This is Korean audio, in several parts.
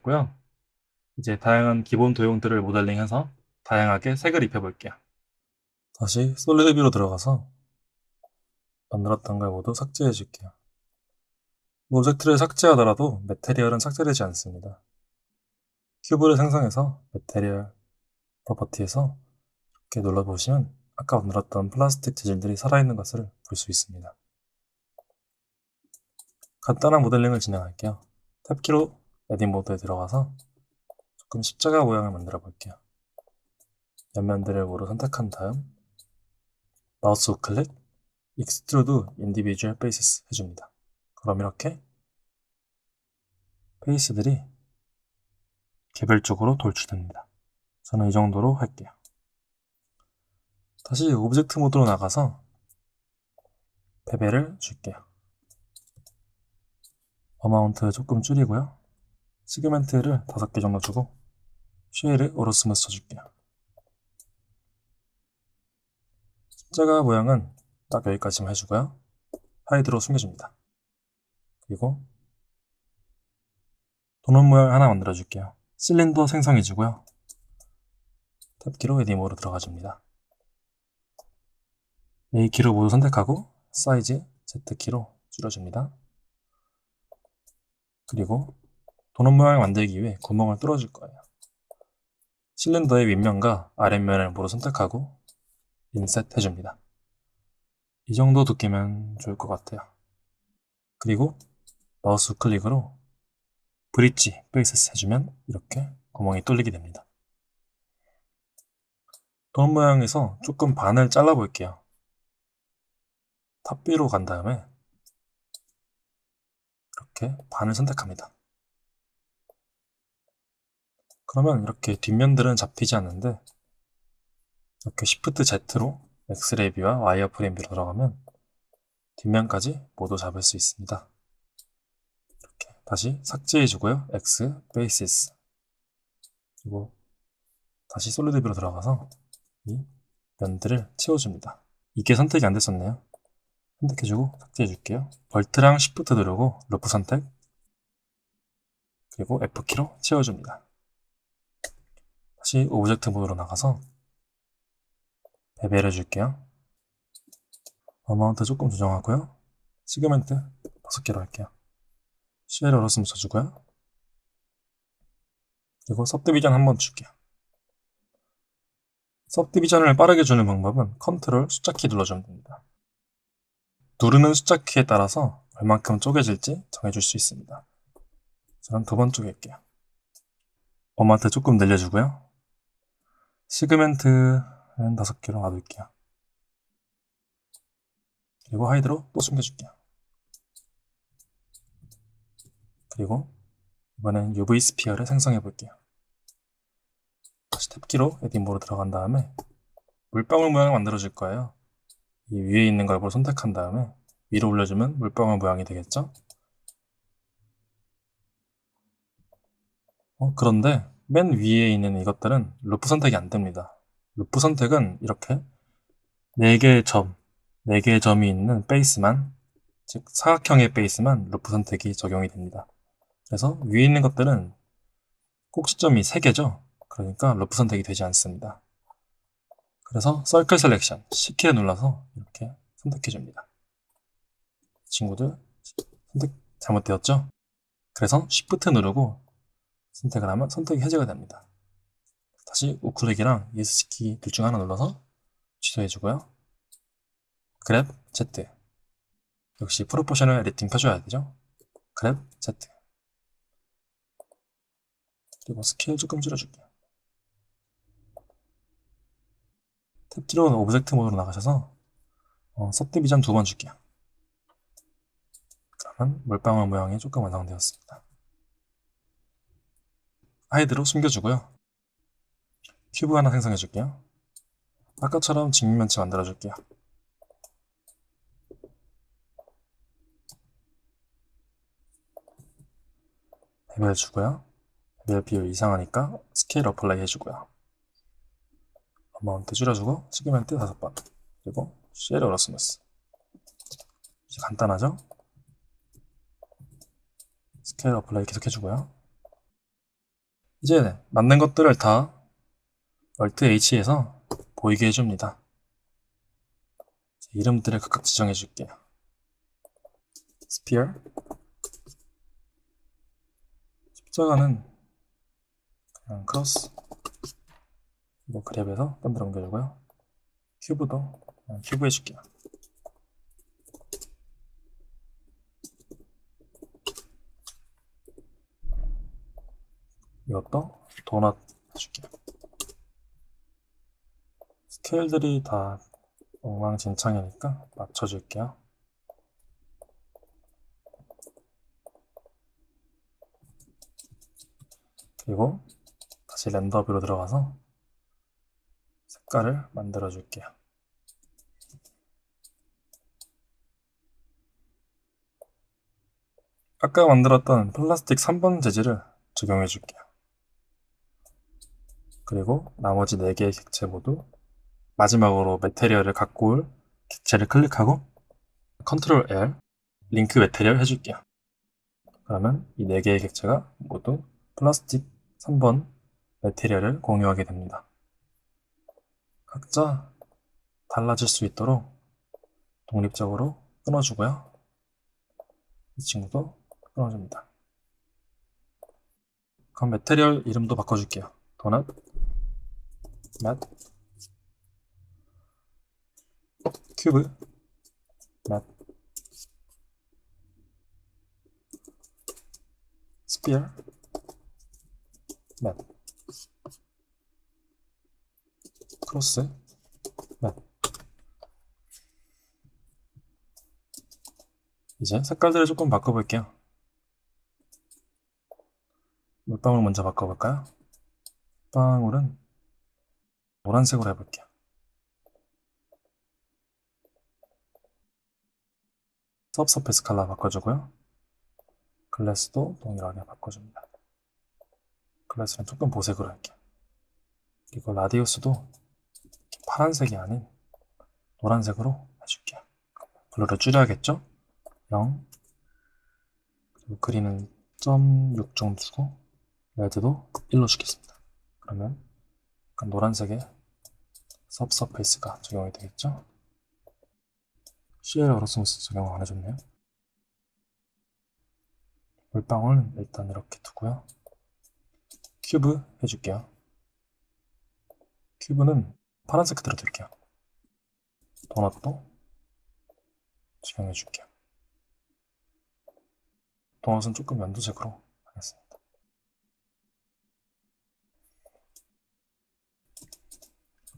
만들었고요. 이제 다양한 기본 도형들을 모델링해서 다양하게 색을 입혀볼게요. 다시 솔리드 뷰로 들어가서 만들었던 걸 모두 삭제해 줄게요. 오브젝트를 삭제하더라도 매테리얼은 삭제되지 않습니다. 큐브를 생성해서 매테리얼 프로퍼티에서 이렇게 눌러보시면 아까 만들었던 플라스틱 재질들이 살아있는 것을 볼 수 있습니다. 간단한 모델링을 진행할게요. 탭키로 에딧 모드에 들어가서 조금 십자가 모양을 만들어 볼게요. 옆면들을 모두 선택한 다음 마우스 우클릭, Extrude Individual Faces 해줍니다. 그럼 이렇게 페이스들이 개별적으로 돌출됩니다. 저는 이 정도로 할게요. 다시 오브젝트 모드로 나가서 베벨을 줄게요. 어마운트 조금 줄이고요. 시그멘트를 5개 정도 주고 쉐일을 오로스무스 쳐줄게요. 십자가 모양은 딱 여기까지만 해주고요. 하이드로 숨겨줍니다. 그리고 도넛 모양 하나 만들어줄게요. 실린더 생성해주고요. 탭키로 에딧 모드로 들어가줍니다. A키로 모두 선택하고 사이즈 Z키로 줄여줍니다. 그리고 도넛 모양을 만들기 위해 구멍을 뚫어줄 거예요. 실린더의 윗면과 아랫면을 모두 선택하고 인셋 해줍니다. 이 정도 두께면 좋을 것 같아요. 그리고 마우스 우클릭으로 브릿지 페이세스 해주면 이렇게 구멍이 뚫리게 됩니다. 도넛 모양에서 조금 반을 잘라볼게요. 탑뷰로 간 다음에 이렇게 반을 선택합니다. 그러면 이렇게 뒷면들은 잡히지 않는데 이렇게 Shift Z로 엑스레이 뷰와 와이어프레임 뷰로 들어가면 뒷면까지 모두 잡을 수 있습니다. 이렇게 다시 삭제해주고요. X, Basis 그리고 다시 솔리드 뷰로 들어가서 이 면들을 채워줍니다. 이게 선택이 안 됐었네요. 선택해주고 삭제해줄게요. Alt랑 Shift 누르고 루프 선택 그리고 F키로 채워줍니다. 다시 오브젝트 모드로 나가서 베벨 해줄게요. 어마운트 조금 조정하고요. 시그멘트 5개로 할게요. 쉘 얼었으면 쳐주고요. 그리고 सब디비전 한번 줄게요. सब디비전을 빠르게 주는 방법은 컨트롤 숫자키 눌러주면 됩니다. 누르는 숫자키에 따라서 얼만큼 쪼개질지 정해줄 수 있습니다. 저는 2번 쪼갤게요. 어마운트 조금 늘려주고요. 시그멘트는 5개로 놔둘게요. 그리고 하이드로 또 숨겨줄게요. 그리고 이번엔 UV 스피어를 생성해 볼게요. 다시 탭키로 에딧 모드로 들어간 다음에 물방울 모양을 만들어 줄 거예요. 이 위에 있는 걸 선택한 다음에 위로 올려주면 물방울 모양이 되겠죠? 그런데 맨 위에 있는 이것들은 루프 선택이 안 됩니다. 루프 선택은 이렇게 4개의 점이 있는 베이스만, 즉 사각형의 베이스만 루프 선택이 적용이 됩니다. 그래서 위에 있는 것들은 꼭지점이 3개죠? 그러니까 루프 선택이 되지 않습니다. 그래서 서클 셀렉션, C키를 눌러서 이렇게 선택해줍니다. 친구들 선택 잘못되었죠? 그래서 Shift 누르고 선택을 하면 선택이 해제가 됩니다. 다시 우클릭이랑 ESC 둘 중 하나 눌러서 취소해주고요. 그랩 Z 역시 프로포셔널 에디팅 켜줘야 되죠. 그랩 Z 그리고 스케일 조금 줄여줄게요. 탭키로 오브젝트 모드로 나가셔서 सब디비전 2번 줄게요. 그러면 물방울 모양이 조금 완성되었습니다. 하이드로 숨겨주고요. 큐브 하나 생성해줄게요. 아까처럼 직면체 만들어줄게요. 베벨 주고요. 베벨 비율 이상하니까 스케일 어플라이 해주고요. 어마운트 줄여주고 시그멘트 5번 그리고 쉘 얼었으면스 이제 간단하죠? 스케일 어플라이 계속 해주고요. 이제 만든 것들을 다 Alt H에서 보이게 해줍니다. 이름들을 각각 지정해 줄게요. Sphere, 십자가는 그냥 크로스, 이거 그랩에서 딴 데로 옮겨주고요. 큐브도 그냥 큐브 해줄게요. 이것도 도넛 해줄게요. 스케일들이 다 엉망진창이니까 맞춰줄게요. 그리고 다시 렌더 뷰로 들어가서 색깔을 만들어 줄게요. 아까 만들었던 플라스틱 3번 재질을 적용해 줄게요. 그리고 나머지 4개의 객체 모두 마지막으로 매테리얼을 갖고 올 객체를 클릭하고 컨트롤 L, 링크 매테리얼 해줄게요. 그러면 이 4개의 객체가 모두 플라스틱 3번 매테리얼을 공유하게 됩니다. 각자 달라질 수 있도록 독립적으로 끊어주고요. 이 친구도 끊어줍니다. 그럼 매테리얼 이름도 바꿔줄게요. 도넛, 맷, 큐브, 맷, 스피어, 맷, 크로스, 맷. 이제 색깔들을 조금 바꿔볼게요. 물방울 먼저 바꿔볼까요? 물방울은 노란색으로 해볼게요. 서브서페이스 컬러 바꿔주고요. 글래스도 동일하게 바꿔줍니다. 글래스는 조금 보색으로 할게요. 그리고 라디우스도 파란색이 아닌 노란색으로 해줄게요. 블루를 줄여야겠죠? 0. 그리고 그린은 0.6 정도 주고 레드도 1로 주겠습니다. 그러면 약간 노란색의 서브서페이스가 적용이 되겠죠? CL 어로스무스 적용 안 해줬네요. 물방울은 일단 이렇게 두고요. 큐브 해줄게요. 큐브는 파란색 그대로 둘게요. 도넛도 적용해줄게요. 도넛은 조금 연두색으로 하겠습니다.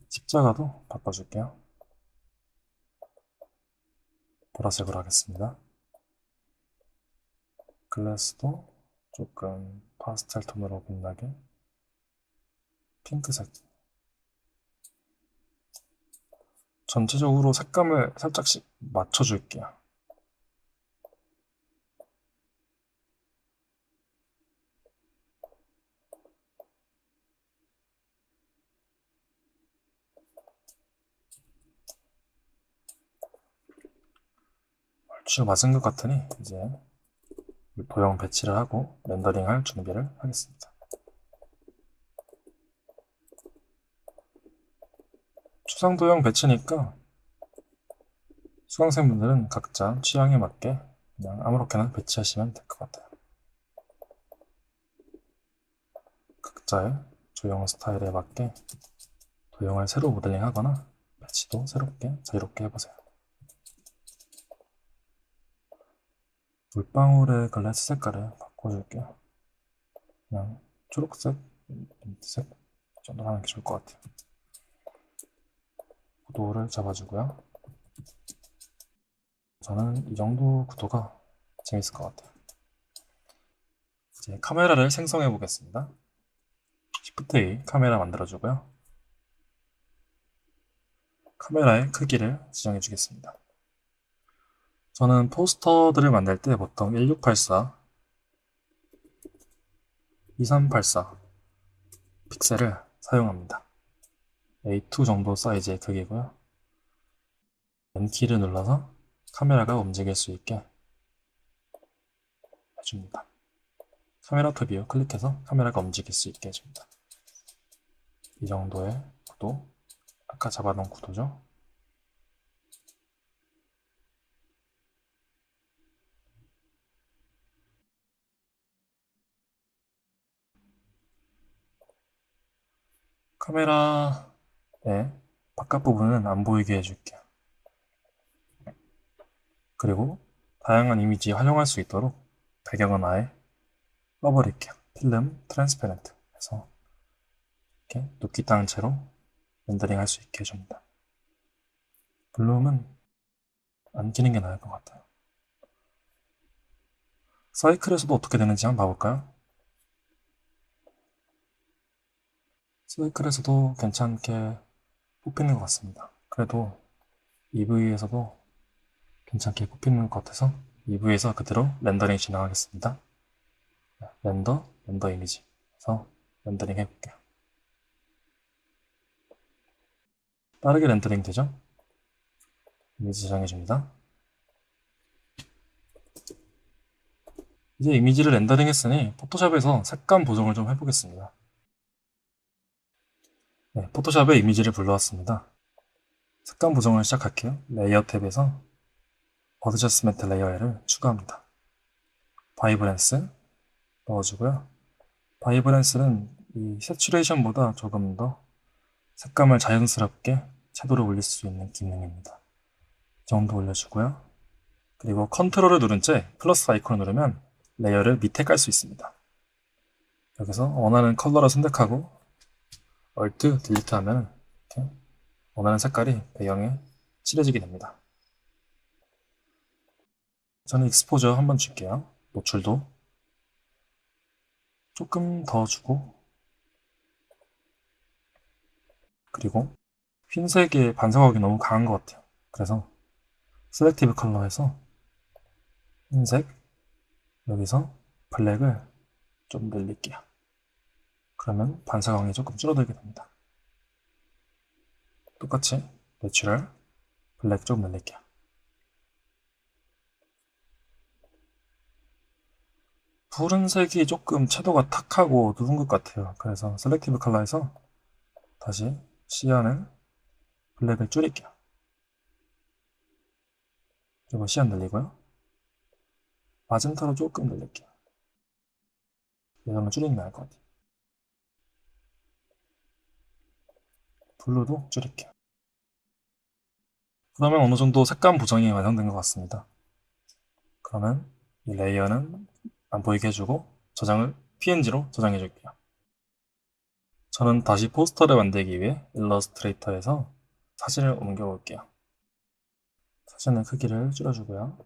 십자가도 바꿔줄게요. 보라색으로 하겠습니다. 글래스도 조금 파스텔 톤으로 빛나게 핑크색. 전체적으로 색감을 살짝씩 맞춰줄게요. 얼추 맞은 것 같으니 이제 도형 배치를 하고 렌더링할 준비를 하겠습니다. 추상 도형 배치니까 수강생분들은 각자 취향에 맞게 그냥 아무렇게나 배치하시면 될 것 같아요. 각자의 조형 스타일에 맞게 도형을 새로 모델링하거나 배치도 새롭게 자유롭게 해보세요. 물방울의 글래스 색깔을 바꿔줄게요. 그냥 초록색, 민트색 정도 하는 게 좋을 것 같아요. 구도를 잡아주고요. 저는 이 정도 구도가 재밌을 것 같아요. 이제 카메라를 생성해 보겠습니다. Shift A 카메라 만들어주고요. 카메라의 크기를 지정해 주겠습니다. 저는 포스터들을 만들 때 보통 1684, 2384 픽셀을 사용합니다. A2 정도 사이즈의 크기고요. N키를 눌러서 카메라가 움직일 수 있게 해줍니다. 카메라 톱 뷰 클릭해서 카메라가 움직일 수 있게 해줍니다. 이 정도의 구도, 아까 잡아놓은 구도죠. 카메라의 바깥 부분은 안 보이게 해줄게요. 그리고 다양한 이미지 활용할 수 있도록 배경은 아예 꺼버릴게요. 필름 트랜스페런트 해서 이렇게 눕기 땅 채로 렌더링 할 수 있게 해줍니다. 블룸은 안 끼는 게 나을 것 같아요. 사이클에서도 어떻게 되는지 한번 봐볼까요? 사이클에서도 괜찮게 뽑히는 것 같습니다. 그래도 EV에서도 괜찮게 뽑히는 것 같아서 EV에서 그대로 렌더링 진행하겠습니다. 렌더 이미지 해서 렌더링 해볼게요. 빠르게 렌더링 되죠? 이미지 저장해줍니다. 이제 이미지를 렌더링 했으니 포토샵에서 색감 보정을 좀 해보겠습니다. 네, 포토샵에 이미지를 불러왔습니다. 색감 보정을 시작할게요. 레이어 탭에서 어드저스먼트 레이어를 추가합니다. 바이브런스 넣어주고요. 바이브런스는 이 새츄레이션보다 조금 더 색감을 자연스럽게 채도를 올릴 수 있는 기능입니다. 이 정도 올려주고요. 그리고 컨트롤을 누른 채 플러스 아이콘을 누르면 레이어를 밑에 깔 수 있습니다. 여기서 원하는 컬러를 선택하고 Alt, 딜리트 하면 이렇게 원하는 색깔이 배경에 칠해지게 됩니다. 저는 익스포저 한번 줄게요. 노출도 조금 더 주고, 그리고 흰색의 반사각이 너무 강한 것 같아요. 그래서 셀렉티브 컬러에서 흰색, 여기서 블랙을 좀 늘릴게요. 그러면 반사광이 조금 줄어들게 됩니다. 똑같이 내추럴, 블랙 좀 늘릴게요. 푸른색이 조금 채도가 탁하고 누른 것 같아요. 그래서 셀렉티브 컬러에서 다시 시야는 블랙을 줄일게요. 그리고 시야 늘리고요. 마젠타로 조금 늘릴게요. 이러면 줄이는 게 나을 것 같아요. 블루도 줄일게요. 그러면 어느 정도 색감 보정이 완성된 것 같습니다. 그러면 이 레이어는 안 보이게 해주고 저장을 PNG로 저장해 줄게요. 저는 다시 포스터를 만들기 위해 일러스트레이터에서 사진을 옮겨 볼게요. 사진의 크기를 줄여주고요.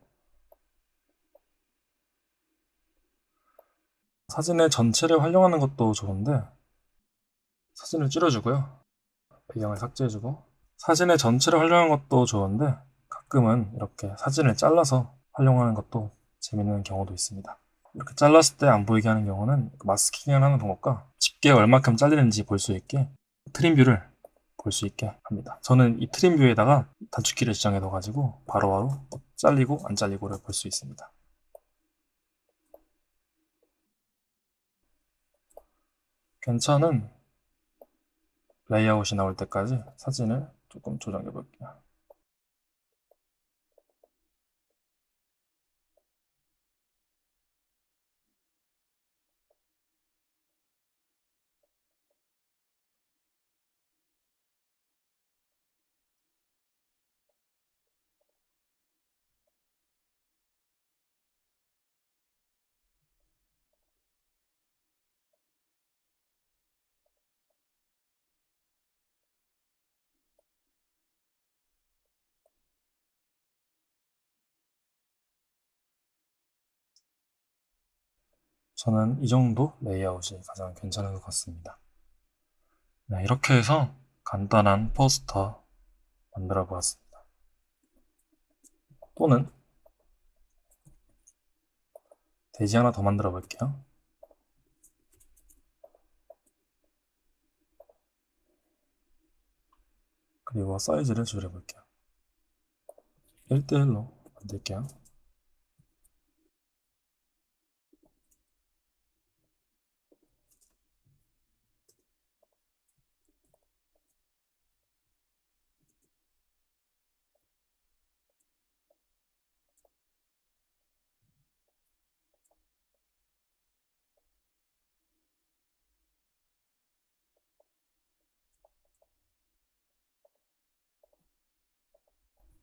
사진의 전체를 활용하는 것도 좋은데 사진을 줄여주고요. 배경을 삭제해주고 사진의 전체를 활용하는 것도 좋은데 가끔은 이렇게 사진을 잘라서 활용하는 것도 재밌는 경우도 있습니다. 이렇게 잘랐을 때 안 보이게 하는 경우는 마스킹을 하는 방법과 집게가 얼마큼 잘리는지 볼 수 있게 트림 뷰를 볼 수 있게 합니다. 저는 이 트림 뷰에다가 단축키를 지정해 둬가지고 바로바로 잘리고 안 잘리고를 볼 수 있습니다. 괜찮은 레이아웃이 나올 때까지 사진을 조금 조정해 볼게요. 저는 이 정도 레이아웃이 가장 괜찮은 것 같습니다. 네, 이렇게 해서 간단한 포스터 만들어 보았습니다. 또는 돼지 하나 더 만들어 볼게요. 그리고 사이즈를 줄여 볼게요. 1대1로 만들게요.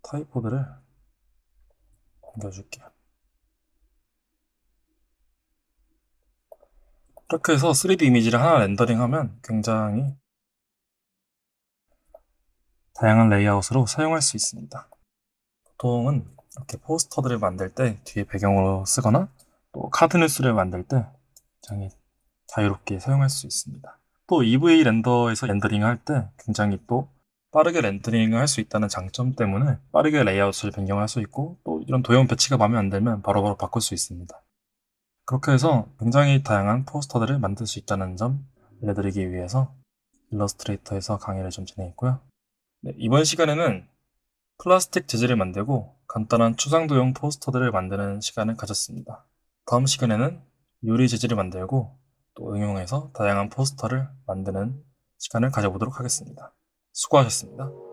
타이포드를 옮겨줄게요. 이렇게 해서 3D 이미지를 하나 렌더링하면 굉장히 다양한 레이아웃으로 사용할 수 있습니다. 보통은 이렇게 포스터들을 만들 때 뒤에 배경으로 쓰거나 또 카드 뉴스를 만들 때 굉장히 자유롭게 사용할 수 있습니다. 또 EVA 렌더에서 렌더링을 할 때 굉장히 또 빠르게 렌더링을 할 수 있다는 장점 때문에 빠르게 레이아웃을 변경할 수 있고 또 이런 도형 배치가 마음에 안 들면 바로바로 바꿀 수 있습니다. 그렇게 해서 굉장히 다양한 포스터들을 만들 수 있다는 점 알려드리기 위해서 일러스트레이터에서 강의를 좀 진행했고요. 네, 이번 시간에는 플라스틱 재질을 만들고 간단한 추상도형 포스터들을 만드는 시간을 가졌습니다. 다음 시간에는 유리 재질을 만들고 또 응용해서 다양한 포스터를 만드는 시간을 가져보도록 하겠습니다. 수고하셨습니다.